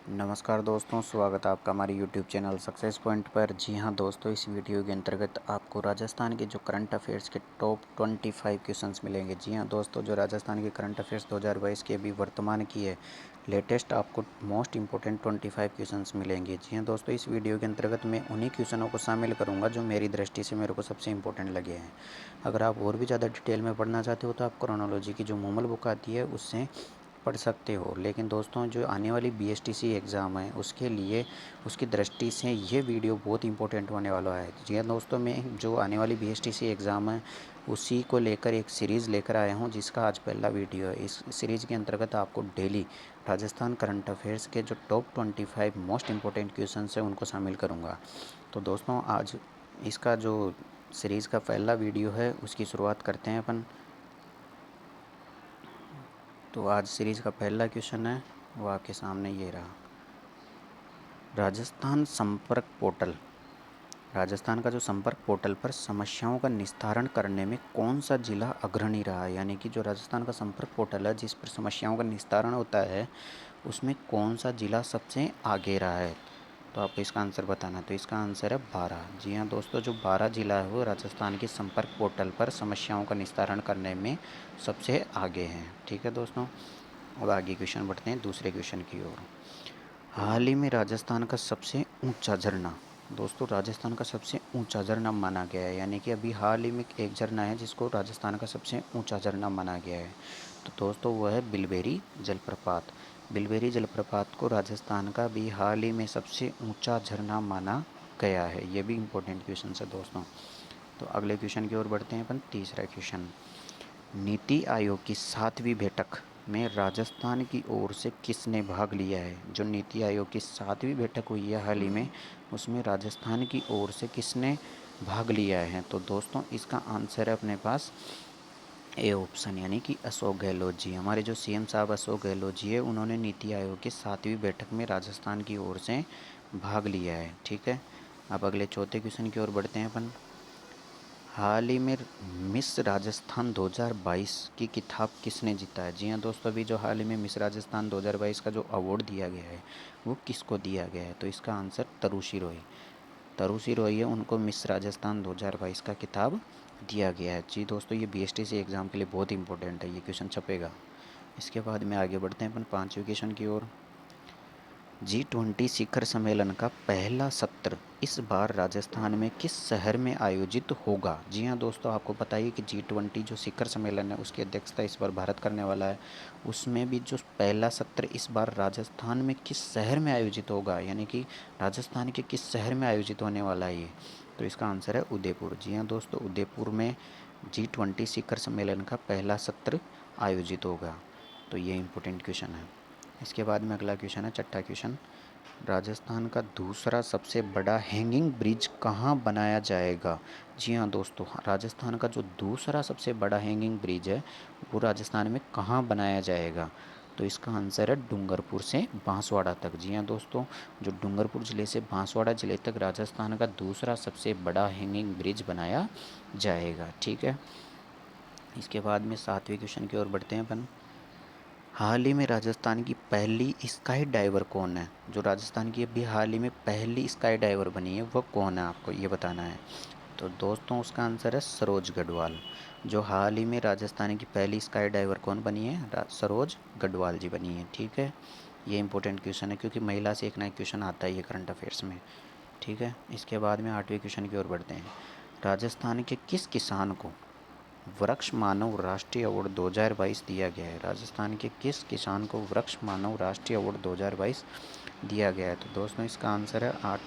नमस्कार दोस्तों, स्वागत है आपका हमारे यूट्यूब चैनल सक्सेस पॉइंट पर। जी हाँ दोस्तों, इस वीडियो के अंतर्गत आपको राजस्थान के जो करंट अफेयर्स के टॉप 25 क्वेश्चंस मिलेंगे। जी हाँ दोस्तों, जो राजस्थान के करंट अफेयर्स 2022 के अभी वर्तमान की है लेटेस्ट आपको मोस्ट इंपॉर्टेंट 25 क्वेश्चंस मिलेंगे। जी हाँ दोस्तों, इस वीडियो के अंतर्गत मैं उन्हीं क्वेश्चनों को शामिल करूँगा जो मेरी दृष्टि से मेरे को सबसे इंपॉर्टेंट लगे हैं। अगर आप और भी ज़्यादा डिटेल में पढ़ना चाहते हो तो आप क्रोनोलॉजी की जो मूमल बुक आती है उससे पढ़ सकते हो। लेकिन दोस्तों, जो आने वाली बीएसटीसी एग्ज़ाम है उसके लिए उसकी दृष्टि से ये वीडियो बहुत इंपॉर्टेंट होने वाला है। जी हाँ दोस्तों, मैं जो आने वाली बीएसटीसी एग्ज़ाम है उसी को लेकर एक सीरीज़ लेकर आया हूँ जिसका आज पहला वीडियो है। इस सीरीज़ के अंतर्गत आपको डेली राजस्थान करंट अफेयर्स के जो टॉप 25 मोस्ट इंपॉर्टेंट क्वेश्चन है उनको शामिल करूँगा। तो दोस्तों, आज इसका जो सीरीज़ का पहला वीडियो है उसकी शुरुआत करते हैं अपन। तो आज सीरीज़ का पहला क्वेश्चन है वो आपके सामने ये रहा। राजस्थान संपर्क पोर्टल, राजस्थान का जो संपर्क पोर्टल पर समस्याओं का निस्तारण करने में कौन सा जिला अग्रणी रहा है। यानी कि जो राजस्थान का संपर्क पोर्टल है जिस पर समस्याओं का निस्तारण होता है उसमें कौन सा जिला सबसे आगे रहा है। तो आपको इसका आंसर बताना है। तो इसका आंसर है 12। जी हाँ दोस्तों, जो 12 जिला है वो राजस्थान के संपर्क पोर्टल पर समस्याओं का निस्तारण करने में सबसे आगे हैं। ठीक है दोस्तों, अब आगे क्वेश्चन बढ़ते हैं दूसरे क्वेश्चन की ओर। हाल ही में राजस्थान का सबसे ऊंचा झरना, दोस्तों राजस्थान का सबसे ऊंचा झरना माना गया है। यानी कि अभी हाल ही में एक झरना है जिसको राजस्थान का सबसे ऊंचा झरना माना गया है। तो दोस्तों वह है बिलबेरी जलप्रपात। बिलबेरी जलप्रपात को राजस्थान का भी हाल ही में सबसे ऊंचा झरना माना गया है। ये भी इम्पोर्टेंट क्वेश्चन है दोस्तों। तो अगले क्वेश्चन की ओर बढ़ते हैं अपन। तीसरा क्वेश्चन, नीति आयोग की 7वीं बैठक में राजस्थान की ओर से किसने भाग लिया है। जो नीति आयोग की 7वीं बैठक हुई है हाल ही में उसमें राजस्थान की ओर से किसने भाग लिया है। तो दोस्तों इसका आंसर है अपने पास ए ऑप्शन, यानी कि अशोक गहलोत जी। हमारे जो सीएम साहब अशोक गहलोत जी है उन्होंने नीति आयोग की 7वीं बैठक में राजस्थान की ओर से भाग लिया है। ठीक है, अब अगले चौथे क्वेश्चन की ओर बढ़ते हैं अपन। हाल ही में मिस राजस्थान 2022 की किताब किसने जीता है। जी हाँ दोस्तों, अभी जो हाल ही में मिस राजस्थान 2022 का जो अवार्ड दिया गया है वो किसको दिया गया है। तो इसका आंसर तरुषि रॉय, तरुषि रॉय है, उनको मिस राजस्थान 2022 का किताब दिया गया है। जी दोस्तों, ये बीएसटीसी एग्ज़ाम के लिए बहुत इंपॉर्टेंट है, ये क्वेश्चन छपेगा। इसके बाद में आगे बढ़ते हैं अपन पाँचवें क्वेश्चन की ओर। G20 शिखर सम्मेलन का पहला सत्र इस बार राजस्थान में किस शहर में आयोजित होगा। जी हाँ दोस्तों, आपको पता ही कि G20 जो शिखर सम्मेलन है उसकी अध्यक्षता इस बार भारत करने वाला है। उसमें भी जो पहला सत्र इस बार राजस्थान में किस शहर में आयोजित होगा, यानी कि राजस्थान के किस शहर में आयोजित होने वाला है ये। तो इसका आंसर है उदयपुर। जी हाँ दोस्तों, उदयपुर में G20 शिखर सम्मेलन का पहला सत्र आयोजित होगा। तो ये इंपॉर्टेंट क्वेश्चन है। इसके बाद में अगला क्वेश्चन है छठा क्वेश्चन, राजस्थान का दूसरा सबसे बड़ा हैंगिंग ब्रिज कहाँ बनाया जाएगा। जी हाँ दोस्तों, राजस्थान का जो दूसरा सबसे बड़ा हैंगिंग ब्रिज है वो राजस्थान में कहाँ बनाया जाएगा। तो इसका आंसर है डूंगरपुर से बांसवाड़ा तक। जी हाँ दोस्तों, जो डूंगरपुर ज़िले से बांसवाड़ा ज़िले तक राजस्थान का दूसरा सबसे बड़ा हैंगिंग ब्रिज बनाया जाएगा। ठीक है, इसके बाद में सातवें क्वेश्चन की ओर बढ़ते हैं अपन। हाल ही में राजस्थान की पहली स्काई डाइवर कौन है। जो राजस्थान की अभी हाल ही में पहली स्काई डाइवर बनी है वह कौन है, आपको ये बताना है। तो दोस्तों उसका आंसर है सरोज गढ़वाल। जो हाल ही में राजस्थान की पहली स्काई डाइवर कौन बनी है, सरोज गढ़वाल जी बनी है। ठीक है, ये इंपॉर्टेंट क्वेश्चन है क्योंकि महिला से एक ना एक क्वेश्चन आता है ये करंट अफेयर्स में। ठीक है, इसके बाद में आठवें क्वेश्चन की ओर बढ़ते हैं। राजस्थान के किस किसान को वृक्ष मानव राष्ट्रीय अवार्ड 2022 दिया गया है। राजस्थान के किस किसान को वृक्ष मानव राष्ट्रीय अवार्ड 2022 दिया गया है। तो दोस्तों इसका आंसर है 8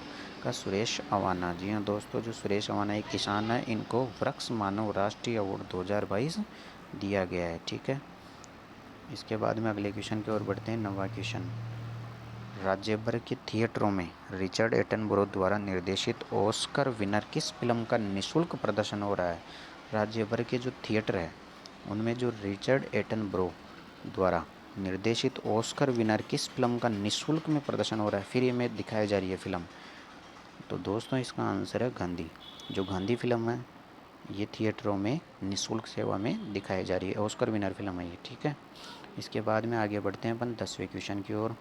का सुरेश अवाना। जी हाँ दोस्तों, जो सुरेश अवाना एक किसान है इनको वृक्ष मानव राष्ट्रीय अवार्ड 2022 दिया गया है। ठीक है, इसके बाद में अगले क्वेश्चन की ओर बढ़ते हैं। नवा क्वेश्चन, राज्य भर के थिएटरों में रिचर्ड एटनबरो द्वारा निर्देशित ऑस्कर विनर किस फिल्म का निःशुल्क प्रदर्शन हो रहा है। राज्य भर के जो थिएटर है उनमें जो रिचर्ड एटनबरो द्वारा निर्देशित ऑस्कर विनर किस फिल्म का निःशुल्क में प्रदर्शन हो रहा है, फ्री में दिखाई जा रही है फिल्म। तो दोस्तों इसका आंसर है गांधी। जो गांधी फिल्म है ये थिएटरों में निःशुल्क सेवा में दिखाई जा रही है, ऑस्कर विनर फिल्म है ये। ठीक है, इसके बाद में आगे बढ़ते हैं अपन 10वें क्वेश्चन की ओर।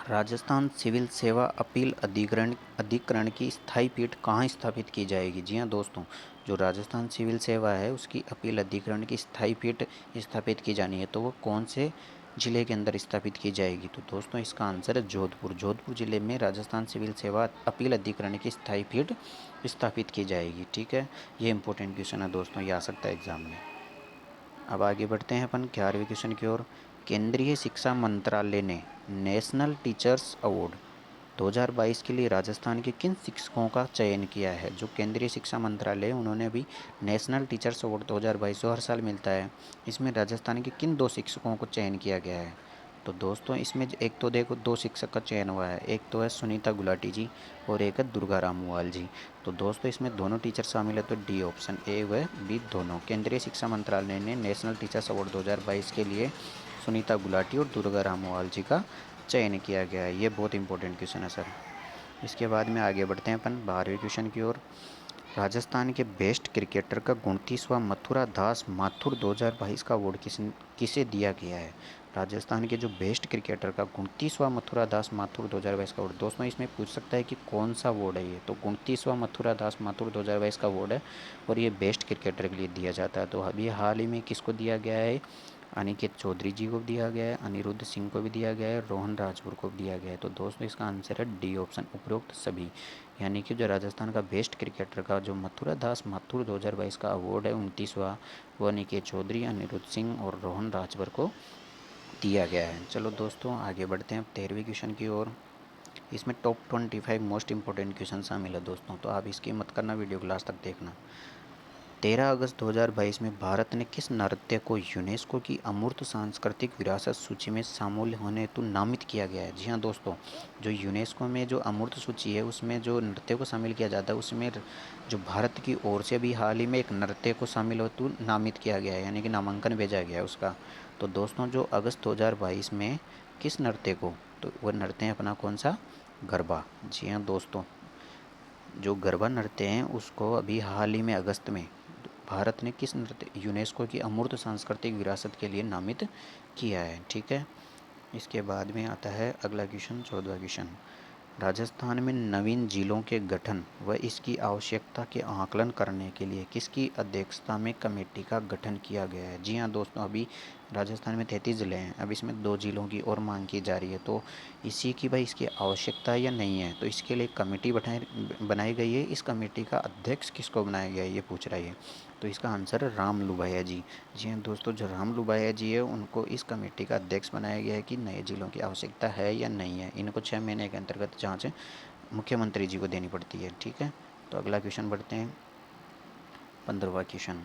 राजस्थान सिविल सेवा अपील अधिकरण अधिकरण की स्थायी पीठ कहाँ स्थापित की जाएगी? जी हाँ दोस्तों, जो राजस्थान सिविल सेवा है उसकी अपील अधिकरण की स्थायी पीठ स्थापित की जानी है, तो वो कौन से ज़िले के अंदर स्थापित की जाएगी? तो दोस्तों इसका आंसर है जोधपुर। जोधपुर ज़िले में राजस्थान सिविल सेवा अपील अधिकरण की स्थायी पीठ स्थापित की जाएगी। ठीक है, ये इंपॉर्टेंट क्वेश्चन है दोस्तों, ये आ सकता है एग्जाम में। अब आगे बढ़ते हैं अपन 11वें क्वेश्चन की ओर। केंद्रीय शिक्षा मंत्रालय ने नेशनल टीचर्स अवार्ड 2022 के लिए राजस्थान के किन शिक्षकों का चयन किया है? जो केंद्रीय शिक्षा मंत्रालय है उन्होंने अभी नेशनल टीचर्स अवार्ड 2022 जो हर साल मिलता है, इसमें राजस्थान के किन 2 शिक्षकों को चयन किया गया है? तो दोस्तों इसमें एक तो देखो 2 शिक्षक का चयन हुआ है, एक तो है सुनीता गुलाटी जी और एक है दुर्गा रामूवाल जी। तो दोस्तों इसमें दोनों टीचर शामिल है, तो डी ऑप्शन ए व बी दोनों। केंद्रीय शिक्षा मंत्रालय ने नेशनल टीचर्स अवार्ड 2022 के लिए सुनीता गुलाटी और दुर्गा रामूवाल जी का चयन किया गया है। ये बहुत इंपॉर्टेंट क्वेश्चन है सर। इसके बाद में आगे बढ़ते हैं अपन 12वें क्वेश्चन की ओर। राजस्थान के बेस्ट क्रिकेटर का 29वां मथुरा दास माथुर 2022 का अवार्ड किसे दिया गया है? राजस्थान के जो बेस्ट क्रिकेटर का 29वां मथुरा दास माथुर 2022 का अवार्ड, दोस्तों इसमें पूछ सकता है कि कौन सा अवार्ड है ये, तो 29वां मथुरा दास माथुर 2022 का अवार्ड है और ये बेस्ट क्रिकेटर के लिए दिया जाता है। तो अभी हाल ही में किसको दिया गया है? अनिकेत चौधरी जी को भी दिया गया है, अनिरुद्ध सिंह को भी दिया गया है, रोहन राजपुर को भी दिया गया है। तो दोस्तों इसका आंसर है डी ऑप्शन, उपरोक्त सभी। यानी कि जो राजस्थान का बेस्ट क्रिकेटर का जो मथुरा दास माथुर 2022 का अवार्ड है 29वां, वो अनिकेत चौधरी, अनिरुद्ध सिंह और रोहन राजपुर को दिया गया है। चलो दोस्तों आगे बढ़ते हैं 13वें क्वेश्चन की ओर। इसमें टॉप 25 मोस्ट इंपॉर्टेंट क्वेश्चन शामिल है दोस्तों, तो आप इसकी मत करना, वीडियो को लास्ट तक देखना। 13 अगस्त 2022 में भारत ने किस नृत्य को यूनेस्को की अमूर्त सांस्कृतिक विरासत सूची में शामिल होने हेतु नामित किया गया है? जी हाँ दोस्तों, जो यूनेस्को में जो अमूर्त सूची है उसमें जो नृत्य को शामिल किया जाता है, उसमें जो भारत की ओर से भी हाल ही में एक नृत्य को शामिल हेतु नामित किया गया है, यानी कि नामांकन भेजा गया है उसका। तो दोस्तों जो अगस्त 2022 में किस नृत्य को, तो वह नृत्य है अपना कौन सा? गरबा। जी हाँ दोस्तों, जो गरबा नृत्य हैं उसको अभी हाल ही में अगस्त में भारत ने किस नृत्य यूनेस्को की अमूर्त सांस्कृतिक विरासत के लिए नामित किया है? ठीक है, इसके बाद में आता है अगला क्वेश्चन, 14वां क्वेश्चन। राजस्थान में नवीन जिलों के गठन व इसकी आवश्यकता के आकलन करने के लिए किसकी अध्यक्षता में कमेटी का गठन किया गया है? जी हाँ दोस्तों, अभी राजस्थान में 33 ज़िले हैं, अब इसमें 2 ज़िलों की और मांग की जा रही है, तो इसी की भाई इसकी आवश्यकता है या नहीं है, तो इसके लिए कमेटी बनाई गई है। इस कमेटी का अध्यक्ष किसको बनाया गया है ये पूछ रहा है। तो इसका आंसर है राम लुबाया जी। जी हाँ दोस्तों, जो राम लुबाया जी है उनको इस कमेटी का अध्यक्ष बनाया गया है कि नए जिलों की आवश्यकता है या नहीं है। इनको 6 महीने के अंतर्गत जाँच मुख्यमंत्री जी को देनी पड़ती है। ठीक है, तो अगला क्वेश्चन बढ़ते हैं 15वां क्वेश्चन।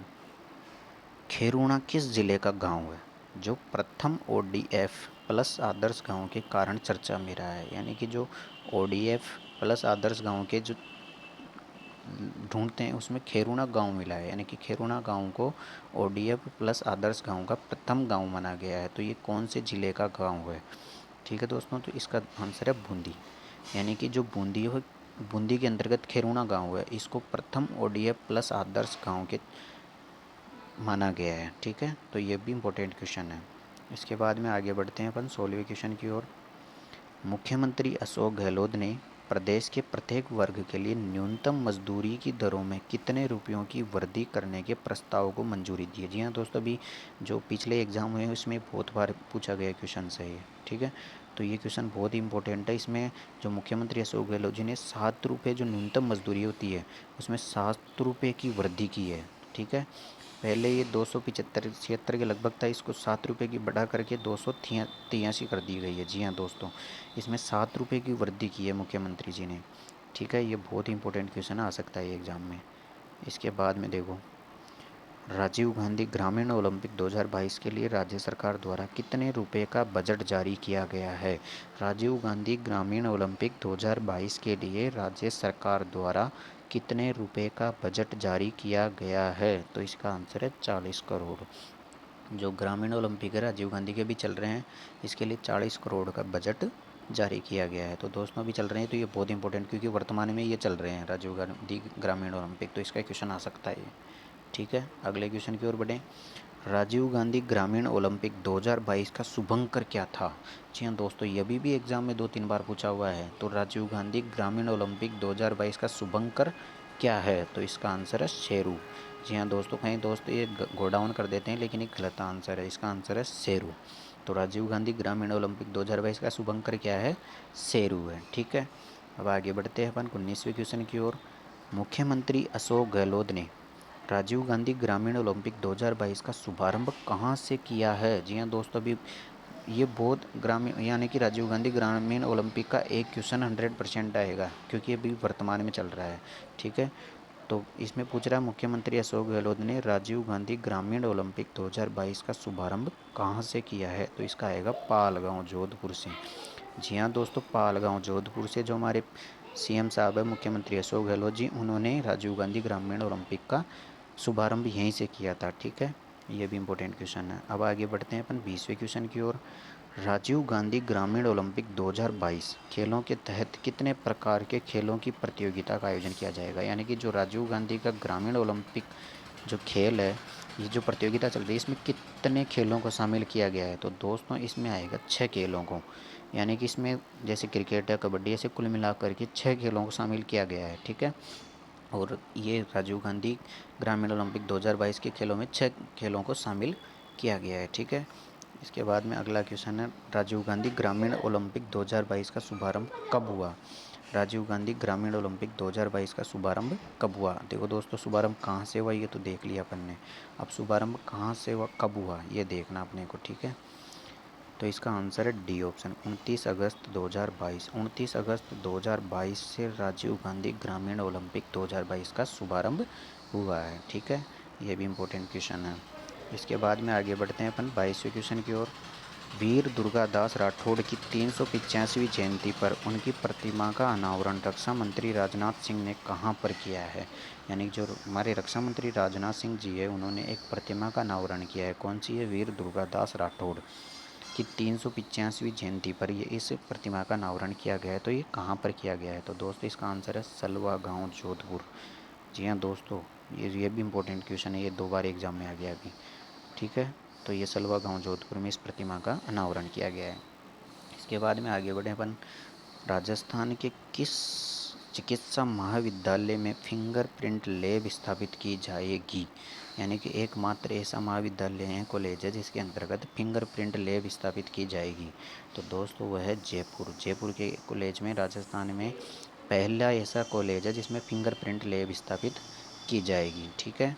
खेरुणा किस जिले का गांव है जो प्रथम ODF प्लस आदर्श गांव के कारण चर्चा में रहा है? यानी कि जो ODF प्लस आदर्श गांव के जो ढूंढते हैं उसमें खेरुणा गांव मिला है, यानी कि खेरुणा गांव को ODF प्लस आदर्श गांव का प्रथम गांव माना गया है। तो ये कौन से ज़िले का गांव है? ठीक है दोस्तों, तो इसका आंसर है बूंदी। यानी कि जो बूंदी है, बूंदी के अंतर्गत खेरुणा गांव है, इसको प्रथम ODF प्लस आदर्श गांव के माना गया है। ठीक है, तो ये भी इम्पोर्टेंट क्वेश्चन है। इसके बाद में आगे बढ़ते हैं अपन 16वें क्वेश्चन की ओर। मुख्यमंत्री अशोक गहलोत ने प्रदेश के प्रत्येक वर्ग के लिए न्यूनतम मजदूरी की दरों में कितने रुपयों की वृद्धि करने के प्रस्ताव को मंजूरी दी है? जी हाँ दोस्तों, अभी जो पिछले एग्ज़ाम हुए हैं उसमें बहुत बार पूछा गया क्वेश्चन है ये। ठीक है, तो ये क्वेश्चन बहुत ही इंपॉर्टेंट है। इसमें जो मुख्यमंत्री अशोक गहलोत जी ने 7 रुपये जो न्यूनतम मजदूरी होती है उसमें 7 रुपये की वृद्धि की है। ठीक है, पहले ये 275 के लगभग था, इसको 7 रुपये की बढ़ा करके 283 कर दी गई है। जी हाँ दोस्तों, इसमें 7 रुपये की वृद्धि की है मुख्यमंत्री जी ने। ठीक है, ये बहुत ही इंपॉर्टेंट क्वेश्चन आ सकता है एग्ज़ाम में। इसके बाद में देखो, राजीव गांधी ग्रामीण ओलंपिक 2022 के लिए राज्य सरकार द्वारा कितने रुपए का बजट जारी किया गया है? राजीव गांधी ग्रामीण ओलंपिक 2022 के लिए राज्य सरकार द्वारा कितने रुपए का बजट जारी किया गया है? तो इसका आंसर है 40 करोड़। जो ग्रामीण ओलंपिक है राजीव गांधी के भी चल रहे हैं, इसके लिए 40 करोड़ का बजट जारी किया गया है। तो दोस्तों अभी चल रहे हैं, तो ये बहुत इंपॉर्टेंट, क्योंकि वर्तमान में ये चल रहे हैं राजीव गांधी ग्रामीण ओलंपिक, तो इसका क्वेश्चन आ सकता है ये। ठीक है, अगले क्वेश्चन की ओर बढ़ें। राजीव गांधी ग्रामीण ओलंपिक 2022 का शुभंकर क्या था? जी हाँ दोस्तों, ये भी एग्जाम में 2-3 बार पूछा हुआ है। तो राजीव गांधी ग्रामीण ओलंपिक 2022 का शुभंकर क्या है? तो इसका आंसर है शेरू। जी हाँ दोस्तों, कहीं दोस्त ये गोडाउन कर देते हैं, लेकिन एक गलत आंसर है। इसका आंसर है शेरू। तो राजीव गांधी ग्रामीण ओलंपिक 2022 का शुभंकर क्या है? शेरू है। ठीक है, अब आगे बढ़ते हैं अपन 19वें क्वेश्चन की ओर। मुख्यमंत्री अशोक गहलोत ने राजीव गांधी ग्रामीण ओलंपिक 2022 का शुभारंभ कहाँ से किया है? जी हाँ दोस्तों, अभी ये बहुत ग्रामीण यानी कि राजीव गांधी ग्रामीण ओलंपिक का एक क्वेश्चन 100% आएगा, क्योंकि अभी वर्तमान में चल रहा है। ठीक है, तो इसमें पूछ रहा है मुख्यमंत्री अशोक गहलोत ने राजीव गांधी ग्रामीण ओलंपिक 2022 का शुभारंभ कहाँ से किया है? तो इसका आएगा पालगांव, जोधपुर से। जी हाँ दोस्तों, पालगांव, जोधपुर से जो हमारे सीएम साहब है मुख्यमंत्री अशोक गहलोत जी, उन्होंने राजीव गांधी ग्रामीण ओलंपिक का शुभारंभ यहीं से किया था। ठीक है, ये भी इम्पोर्टेंट क्वेश्चन है। अब आगे बढ़ते हैं अपन 20वें क्वेश्चन की ओर। राजीव गांधी ग्रामीण ओलंपिक 2022 खेलों के तहत कितने प्रकार के खेलों की प्रतियोगिता का आयोजन किया जाएगा? यानी कि जो राजीव गांधी का ग्रामीण ओलंपिक जो खेल है, ये जो प्रतियोगिता चल रही है, इसमें कितने खेलों को शामिल किया गया है? तो दोस्तों इसमें आएगा 6 खेलों को। यानी कि इसमें जैसे क्रिकेट है, कबड्डी, ऐसे कुल मिलाकर के 6 खेलों को शामिल किया गया है। ठीक है, और ये राजीव गांधी ग्रामीण ओलंपिक 2022 के खेलों में 6 खेलों को शामिल किया गया है। ठीक है, इसके बाद में अगला क्वेश्चन है, राजीव गांधी ग्रामीण ओलंपिक 2022 का शुभारंभ कब हुआ? राजीव गांधी ग्रामीण ओलंपिक 2022 का शुभारंभ कब हुआ? देखो दोस्तों, शुभारंभ कहाँ से हुआ ये तो देख लिया अपन ने। अब शुभारंभ कहाँ से हुआ, कब हुआ, ये देखना अपने को। ठीक है, तो इसका आंसर है डी ऑप्शन, 29 अगस्त 2022। 29 अगस्त 2022 से राजीव गांधी ग्रामीण ओलंपिक 2022 का शुभारंभ हुआ है। ठीक है, ये भी इम्पोर्टेंट क्वेश्चन है। इसके बाद में आगे बढ़ते हैं अपन 22वें क्वेश्चन की ओर। वीर दुर्गादास राठौड़ की 385वीं जयंती पर उनकी प्रतिमा का अनावरण रक्षा मंत्री राजनाथ सिंह ने कहाँ पर किया है? यानी जो हमारे रक्षा मंत्री राजनाथ सिंह जी है, उन्होंने एक प्रतिमा का अनावरण किया है। कौन सी है? वीर दुर्गादास राठौड़ की 385वीं जयंती पर ये इस प्रतिमा का अनावरण किया गया है। तो ये कहाँ पर किया गया है? तो दोस्तों इसका आंसर है सलवा गांव, जोधपुर। जी हाँ दोस्तों, ये भी इम्पोर्टेंट क्वेश्चन है, ये 2 बार एग्जाम में आ गया अभी। ठीक है, तो ये सलवा गांव, जोधपुर में इस प्रतिमा का अनावरण किया गया है। इसके बाद में आगे बढ़े अपन, राजस्थान के किस चिकित्सा महाविद्यालय में फिंगरप्रिंट लैब स्थापित की जाएगी? यानी कि एकमात्र ऐसा महाविद्यालय है, कॉलेज है, जिसके अंतर्गत फिंगरप्रिंट लैब स्थापित की जाएगी। तो दोस्तों वह है जयपुर। जयपुर के कॉलेज में, राजस्थान में पहला ऐसा कॉलेज है जिसमें फिंगरप्रिंट लैब स्थापित की जाएगी। ठीक है,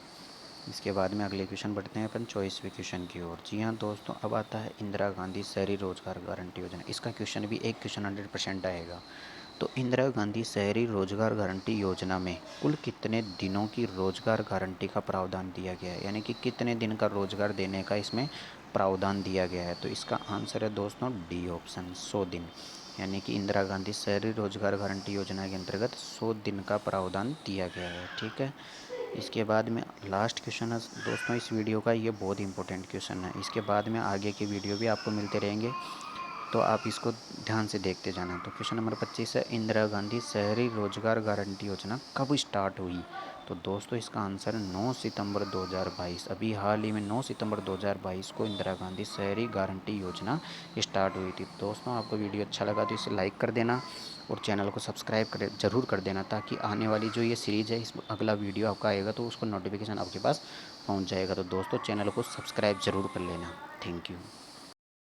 इसके बाद में अगले क्वेश्चन बढ़ते हैं अपन 24वें क्वेश्चन की ओर। जी हाँ दोस्तों, अब आता है इंदिरा गांधी शहरी रोजगार गारंटी योजना। इसका क्वेश्चन भी एक क्वेश्चन 100% आएगा। तो इंदिरा गांधी शहरी रोजगार गारंटी योजना में कुल कितने दिनों की रोजगार गारंटी का प्रावधान दिया गया है? यानी कि कितने दिन का रोजगार देने का इसमें प्रावधान दिया गया है? तो इसका आंसर है दोस्तों डी ऑप्शन, 100 दिन। यानी कि इंदिरा गांधी शहरी रोजगार गारंटी योजना के अंतर्गत 100 दिन का प्रावधान दिया गया है। ठीक है, इसके बाद में लास्ट क्वेश्चन है दोस्तों इस वीडियो का, ये बहुत इंपॉर्टेंट क्वेश्चन है। इसके बाद में आगे के वीडियो भी आपको मिलते रहेंगे, तो आप इसको ध्यान से देखते जाना। तो क्वेश्चन नंबर 25 है, इंदिरा गांधी शहरी रोजगार गारंटी योजना कब स्टार्ट हुई? तो दोस्तों इसका आंसर है 9 सितंबर 2022। अभी हाल ही में 9 सितंबर 2022 को इंदिरा गांधी शहरी गारंटी योजना स्टार्ट हुई थी। दोस्तों आपको वीडियो अच्छा लगा तो इसे लाइक कर देना और चैनल को सब्सक्राइब ज़रूर कर देना, ताकि आने वाली जो ये सीरीज़ है, इस अगला वीडियो आपका आएगा तो उसको नोटिफिकेशन आपके पास पहुंच जाएगा। तो दोस्तों चैनल को सब्सक्राइब ज़रूर कर लेना। Thank you.